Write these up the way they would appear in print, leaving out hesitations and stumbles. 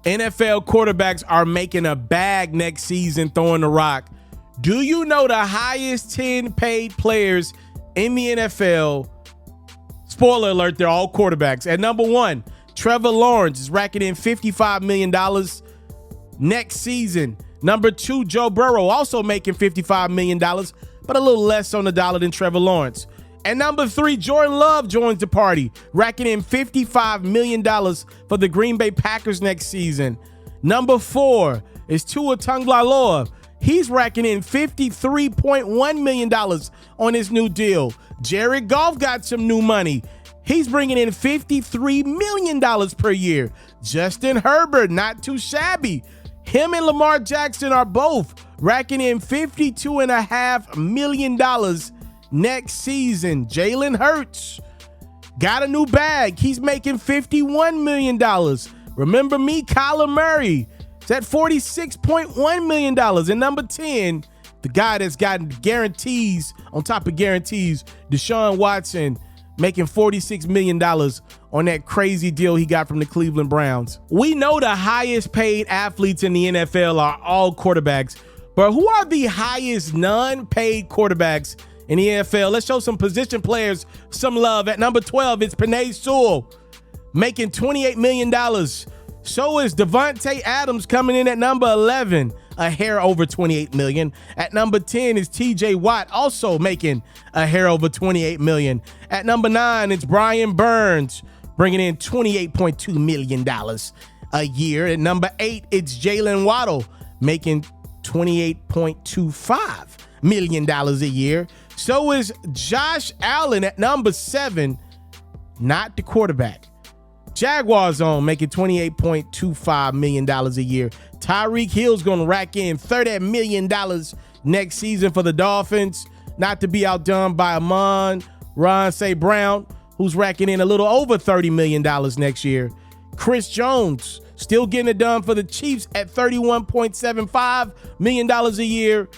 NFL quarterbacks are making a bag next season throwing the rock. Do you know the highest 10 paid players in the NFL? Spoiler alert, they're all quarterbacks. At number 1, Trevor Lawrence is racking in $55 million next season. Number 2, Joe Burrow, also making $55 million, but a little less on the dollar than Trevor Lawrence. And number 3, Jordan Love joins the party, racking in $55 million for the Green Bay Packers next season. Number 4 is Tua Tagovailoa. He's racking in $53.1 million on his new deal. Jared Goff got some new money. He's bringing in $53 million per year. Justin Herbert, not too shabby. Him and Lamar Jackson are both racking in $52.5 million next season. Jalen Hurts got a new bag. He's making $51 million. Remember me, Kyler Murray. It's at $46.1 million. And number 10, the guy that's gotten guarantees on top of guarantees, Deshaun Watson, making $46 million on that crazy deal he got from the Cleveland Browns. We know the highest paid athletes in the NFL are all quarterbacks, but who are the highest non-paid quarterbacks in the NFL? Let's show some position players some love. At number 12, it's Penei Sewell, making $28 million. So is Devontae Adams coming in at number 11, a hair over $28 million. At number 10 is TJ Watt, also making a hair over $28 million. At number 9, it's Brian Burns, bringing in $28.2 million a year. At number 8, it's Jalen Waddle, making $28.25 million a year. So is Josh Allen at number 7, not the quarterback. Jaguars on, making $28.25 million a year. Tyreek Hill's going to rack in $30 million next season for the Dolphins, not to be outdone by Amon-Ra St. Brown, who's racking in a little over $30 million next year. Chris Jones still getting it done for the Chiefs at $31.75 million a year.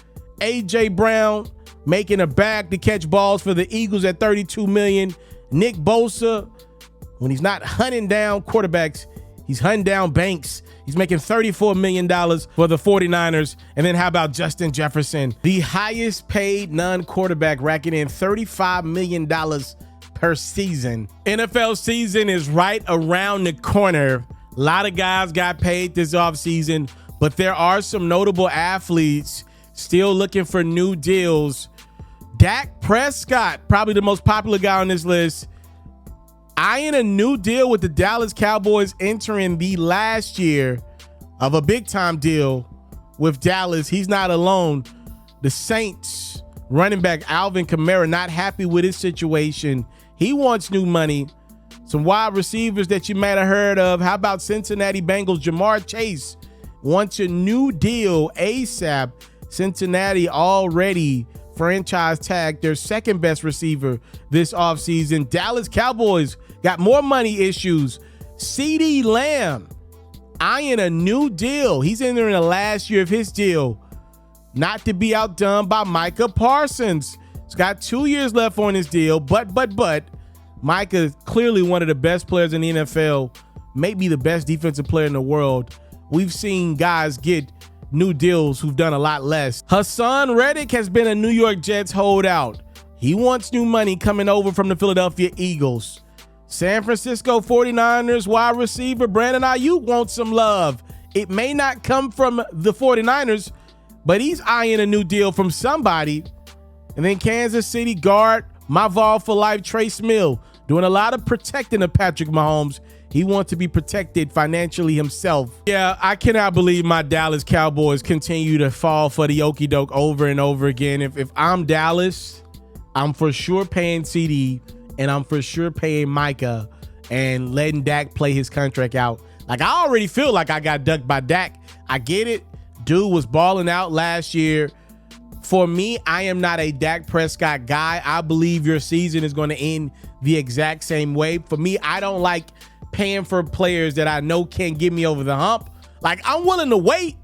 A.J. Brown making a bag to catch balls for the Eagles at $32 million. Nick Bosa, when he's not hunting down quarterbacks, he's hunting down banks. He's making $34 million for the 49ers. And then how about Justin Jefferson, the highest paid non-quarterback, racking in $35 million per season. NFL season is right around the corner. A lot of guys got paid this offseason, but there are some notable athletes still looking for new deals. Dak Prescott, probably the most popular guy on this list, eyeing a new deal with the Dallas Cowboys, entering the last year of a big-time deal with Dallas. He's not alone. The Saints running back Alvin Kamara not happy with his situation. He wants new money. Some wide receivers that you might have heard of. How about Cincinnati Bengals? Jamar Chase wants a new deal ASAP. Cincinnati already franchise tagged their second best receiver this offseason. Dallas Cowboys got more money issues. CeeDee Lamb eyeing a new deal. He's entering the last year of his deal, not to be outdone by Micah Parsons. He's got 2 years left on his deal, but Micah is clearly one of the best players in the NFL, maybe the best defensive player in the world. We've seen guys get new deals who've done a lot less. Hassan Reddick has been a New York Jets holdout. He wants new money coming over from the Philadelphia Eagles. San Francisco 49ers wide receiver Brandon Ayuk wants some love. It may not come from the 49ers, but he's eyeing a new deal from somebody. And then Kansas City guard, my Vol for life, Trace Mill, doing a lot of protecting of Patrick Mahomes. He wants to be protected financially himself. Yeah, I cannot believe my Dallas Cowboys continue to fall for the okie doke over and over again. If I'm Dallas, I'm for sure paying CD, and I'm for sure paying Micah and letting Dak play his contract out. Like, I already feel like I got ducked by Dak. I get it. Dude was balling out last year. For me, I am not a Dak Prescott guy. I believe your season is going to end the exact same way. For me, I don't like paying for players that I know can't get me over the hump. Like, I'm willing to wait.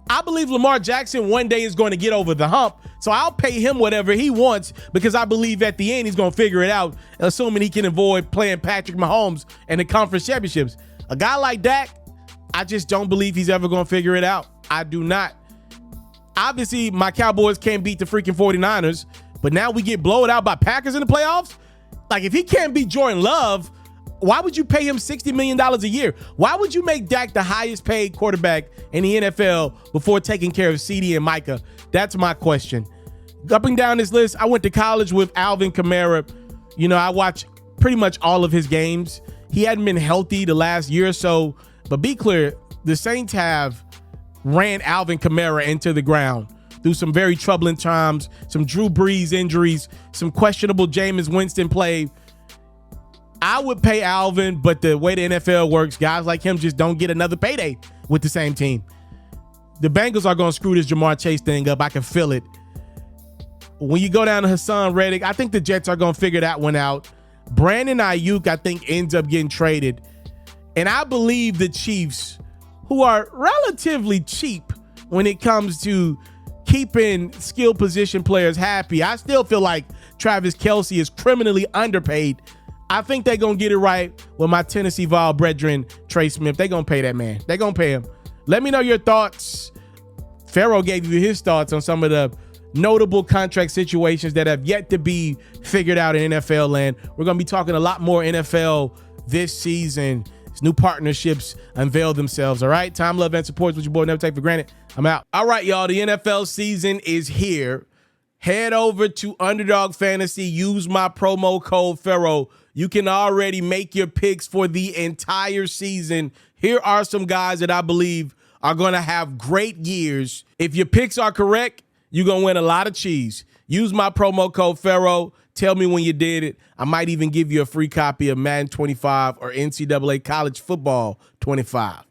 I believe Lamar Jackson one day is going to get over the hump, so I'll pay him whatever he wants because I believe at the end he's going to figure it out, assuming he can avoid playing Patrick Mahomes and the conference championships. A guy like Dak, I just don't believe he's ever going to figure it out. I do not. Obviously, my Cowboys can't beat the freaking 49ers, but now we get blown out by Packers in the playoffs? Like, if he can't beat Jordan Love, why would you pay him $60 million a year? Why would you make Dak the highest paid quarterback in the NFL before taking care of Cedee and Micah? That's my question. Up and down this list, I went to college with Alvin Kamara. You know, I watched pretty much all of his games. He hadn't been healthy the last year or so, but be clear, the Saints have ran Alvin Kamara into the ground through some very troubling times, some Drew Brees injuries, some questionable Jameis Winston play. I would pay Alvin, but the way the NFL works, guys like him just don't get another payday with the same team. The Bengals are going to screw this Jamar Chase thing up. I can feel it. When you go down to Hassan Reddick, I think the Jets are going to figure that one out. Brandon Ayuk, I think, ends up getting traded. And I believe the Chiefs, who are relatively cheap when it comes to keeping skill position players happy. I still feel like Travis Kelce is criminally underpaid. I think they're going to get it right with my Tennessee Vol brethren, Trey Smith. They're going to pay that man. They're going to pay him. Let me know your thoughts. Ferro gave you his thoughts on some of the notable contract situations that have yet to be figured out in NFL land. We're going to be talking a lot more NFL this season. New partnerships unveil themselves. All right. Time, love, and support is what your boy never take for granted. I'm out. All right, y'all. The NFL season is here. Head over to Underdog Fantasy. Use my promo code FERRO. You can already make your picks for the entire season. Here are some guys that I believe are going to have great years. If your picks are correct, you're going to win a lot of cheese. Use my promo code FERRO. Tell me when you did it. I might even give you a free copy of Madden 25 or NCAA College Football 25.